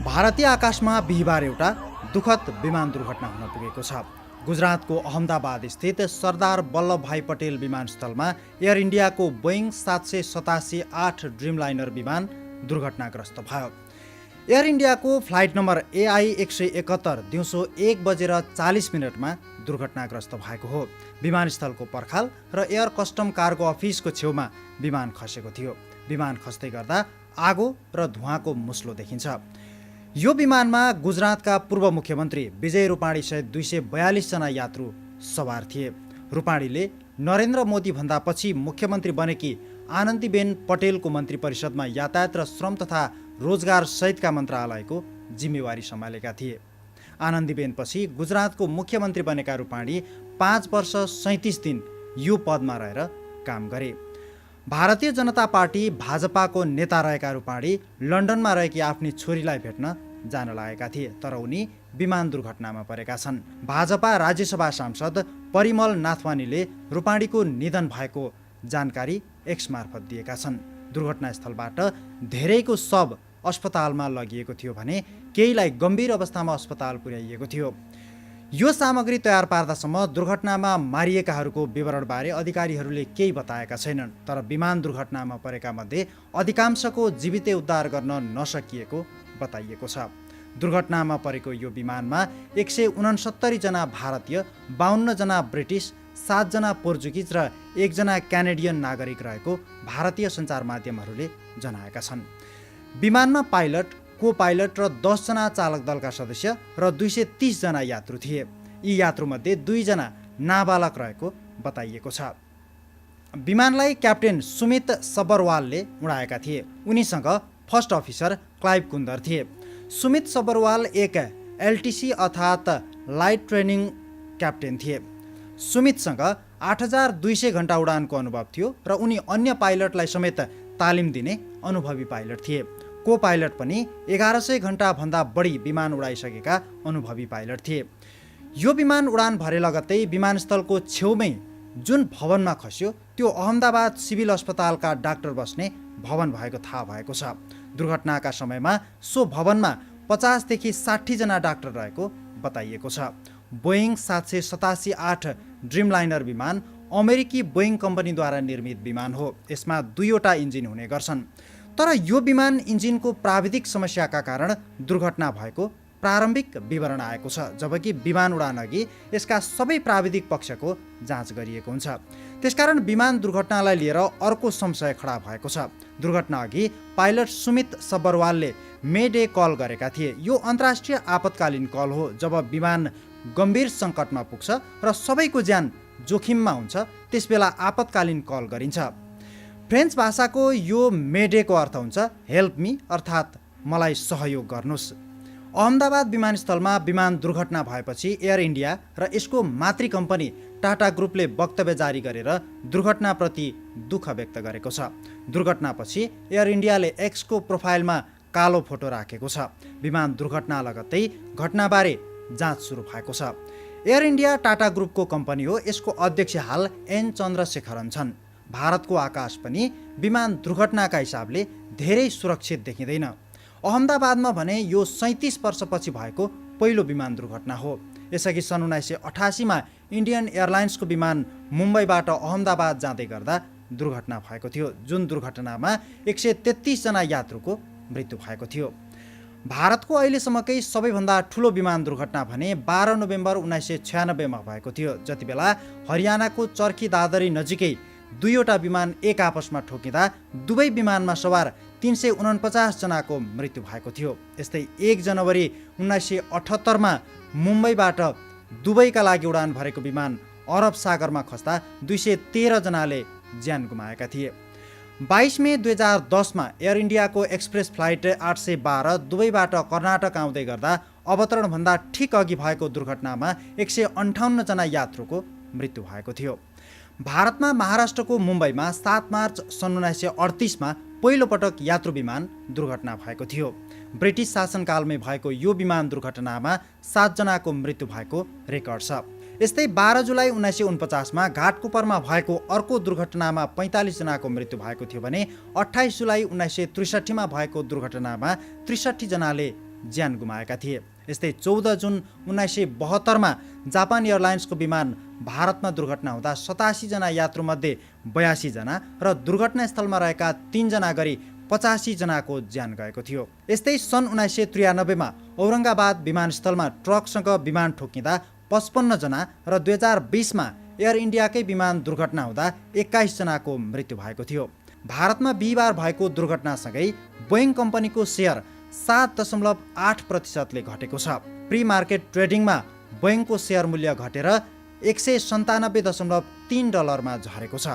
भारतीय आकाशमा बिहिबार एउटा दुःखद विमान दुर्घटना हुन पुगेको छ। गुजरातको अहमदाबाद स्थित सरदार वल्लभभाई पटेल विमानस्थलमा एयर इन्डियाको बोइङ 787-8 ड्रिमलाइनर विमान दुर्घटनाग्रस्त भयो। एयर इन्डियाको फ्लाइट नम्बर AI 171 दिउँसो 1:40 दुर्घटनाग्रस्त भएको हो। विमानस्थलको पर्खाल र एयर कस्टम कार्गो अफिसको छेउमा विमान खसेको थियो। विमान खस्दै गर्दा आगो र धुवाँको मुस्लो देखिन्छ। यो विमानमा गुजरातका पूर्व मुख्यमन्त्री विजय रूपाणी सहित 242 जना यात्रु सवार थिए। रूपाणीले नरेन्द्र मोदी भन्दा पछि मुख्यमन्त्री बनेकी आनन्दीबेन पटेलको मन्त्री परिषदमा यातायात र श्रम तथा रोजगार सहितका मन्त्रालयको जिम्मेवारी सम्हालेका थिए। आनन्दीबेन पछि गुजरातको मुख्यमन्त्री बनेका रूपाणी 5 वर्ष 37 दिन यो पदमा रहेर काम गरे। भारतीय जनता पार्टी भाजपाको नेता रहेका रूपाणी लन्डनमा रहेकी आफ्नी छोरीलाई भेट्न जान लागेका थिए, तर उनी विमान दुर्घटनामा परेका छन्। भाजपा राज्यसभा सांसद परिमल नाथवानीले रूपाणीको निधन भएको जानकारी एक्स मार्फत दिएका छन्। दुर्घटनास्थलबाट धेरैको शव अस्पतालमा लगिएको थियो भने केहीलाई गम्भीर अवस्थामा अस्पताल पुर्याइएको थियो। यो सामग्री तयार पार्दासम्म दुर्घटनामा मारिएकाहरूको विवरणबारे अधिकारीहरूले केही बताएका छैनन्, तर विमान दुर्घटनामा परेका मध्ये अधिकांशको जीवितै उद्धार गर्न नसकिएको बताइएको छ। दुर्घटनामा परेको यो विमानमा 169 जना भारतीय, 52 जना ब्रिटिस, 7 जना पोर्चुगिज र 1 जना क्यानेडियन नागरिक रहेको भारतीय सञ्चार माध्यमहरूले जनाएका छन्। विमानमा पाइलट, को पाइलट र 10 जना चालक दलका सदस्य र 230 जना यात्रु थिए। यी यात्रुमध्ये 2 जना नाबालक रहेको बताइएको छ। विमानलाई क्याप्टेन सुमित सबरवालले उडाएका थिए। उनीसँग फर्स्ट अफिसर क्लाइभ कुन्दर थिए। सुमित सबरवाल एक LTC अर्थात् लाइट ट्रेनिङ क्याप्टेन थिए। सुमितसँग 8200 घण्टा उडानको अनुभव थियो र उनी अन्य पाइलटलाई समेत तालिम दिने अनुभवी पाइलट थिए। को पाइलट पनि 1100 घण्टा भन्दा बढी विमान उडाइसकेका अनुभवी पाइलट थिए। यो विमान उडान भरे लगत्तै विमानस्थलको छेउमै जुन भवनमा खस्यो त्यो अहमदाबाद सिभिल अस्पतालका डाक्टर बस्ने भवन भएको थाहा भएको छ। दुर्घटनाका समयमा सो भवनमा 50 देखि 60 जना डाक्टर रहेको बताइएको छ। बोइङ 787-8 ड्रिमलाइनर विमान अमेरिकी बोइङ कम्पनीद्वारा निर्मित विमान हो। यसमा 2वटा इन्जिन हुने गर्छन्, तर यो विमान इन्जिनको प्राविधिक समस्याका कारण दुर्घटना भएको प्रारम्भिक विवरण आएको छ, जबकि विमान उडान अघि यसका सबै प्राविधिक पक्षको जाँच गरिएको हुन्छ। त्यसकारण विमान दुर्घटनालाई लिएर अर्को संशय खडा भएको छ। दुर्घटना अघि पाइलट सुमित सबरवालले मेडे कल गरेका थिए। यो अन्तर्राष्ट्रिय आपतकालीन कल हो। जब विमान गम्भीर सङ्कटमा पुग्छ र सबैको ज्यान जोखिममा हुन्छ त्यसबेला आपतकालीन कल गरिन्छ। फ्रेन्च भाषाको यो मेडेको अर्थ हुन्छ हेल्प मी, अर्थात् मलाई सहयोग गर्नुहोस्। अहमदाबाद विमानस्थलमा विमान दुर्घटना भएपछि एयर इन्डिया र यसको मातृ कम्पनी टाटा ग्रुपले वक्तव्य जारी गरेर दुर्घटनाप्रति दुःख व्यक्त गरेको छ। दुर्घटनापछि एयर इन्डियाले एक्सको प्रोफाइलमा कालो फोटो राखेको छ। विमान दुर्घटना लगत्तै घटनाबारे जाँच सुरु भएको छ। एयर इन्डिया टाटा ग्रुपको कम्पनी हो। यसको अध्यक्ष हाल एन चन्द्रशेखरन छन्। भारतको आकाश पनि विमान दुर्घटनाका हिसाबले धेरै सुरक्षित देखिँदैन। अहमदाबादमा भने यो 37 वर्षपछि भएको पहिलो विमान दुर्घटना हो। यसअघि सन् 1988 मा इन्डियन एयरलाइन्सको विमान मुम्बईबाट अहमदाबाद जाँदै गर्दा दुर्घटना भएको थियो, जुन दुर्घटनामा 133 जना यात्रुको मृत्यु भएको थियो। भारतको अहिलेसम्मकै सबैभन्दा ठुलो विमान दुर्घटना भने 12 नोभेम्बर 1996 मा भएको थियो, जति बेला हरियाणाको चर्खी दादरी नजिकै 2वटा विमान एक आपसमा ठोकिँदा दुवै विमानमा सवार 349 जनाको मृत्यु भएको थियो। यस्तै 1 जनवरी 1978 मा मुम्बईबाट दुबईका लागि उडान भरेको विमान अरब सागरमा खस्दा 213 जनाले ज्यान गुमाएका थिए। 22 मे 2010 मा एयर इन्डियाको एक्सप्रेस फ्लाइट 812 दुबईबाट कर्नाटक आउँदै गर्दा अवतरणभन्दा ठिक अघि भएको दुर्घटनामा 158 जना यात्रुको मृत्यु भएको थियो। भारतमा महाराष्ट्रको मुम्बईमा 7 मार्च सन् 1938 मा पहिलो पटक यात्रु विमान दुर्घटना भएको थियो। ब्रिटिस शासनकालमै भएको यो विमान दुर्घटनामा 7 जनाको मृत्यु भएको रेकर्ड छ। यस्तै 12 जुलाई 1949मा घाटकोपरमा भएको अर्को दुर्घटनामा 45 जनाको मृत्यु भएको थियो भने 28 जुलाई 1963मा भएको दुर्घटनामा 63 जनाले ज्यान गुमाएका थिए। यस्तै 14 जुन 1972मा जापान एयरलाइन्सको विमान भारतमा दुर्घटना हुँदा 87 जना यात्रुमध्ये 82 जना र दुर्घटनास्थलमा रहेका 3 जना गरी 85 जनाको ज्यान गएको थियो। यस्तै सन् 1993मा औरङ्गाबाद विमानस्थलमा ट्रकसँग विमान ठोकिँदा 55 जना र 2020मा एयर इन्डियाकै विमान दुर्घटना हुँदा 21 जनाको मृत्यु भएको थियो। भारतमा बिहिबार भएको दुर्घटनासँगै बोइङ कम्पनीको सेयर 7.8%ले घटेको छ। प्री मार्केट ट्रेडिङमा बोइङको सेयर मूल्य घटेर $197.3 झरेको छ।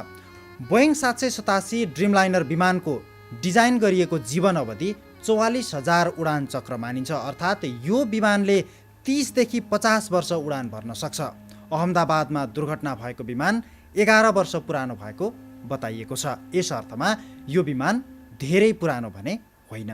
बोइङ 787 ड्रिमलाइनर विमानको डिजाइन गरिएको जीवन अवधि 44,000 उडान चक्र मानिन्छ, अर्थात् यो विमानले 30 देखि 50 वर्ष उडान भर्न सक्छ। अहमदाबादमा दुर्घटना भएको विमान 11 वर्ष पुरानो भएको बताइएको छ। यस अर्थमा यो विमान धेरै पुरानो भने होइन।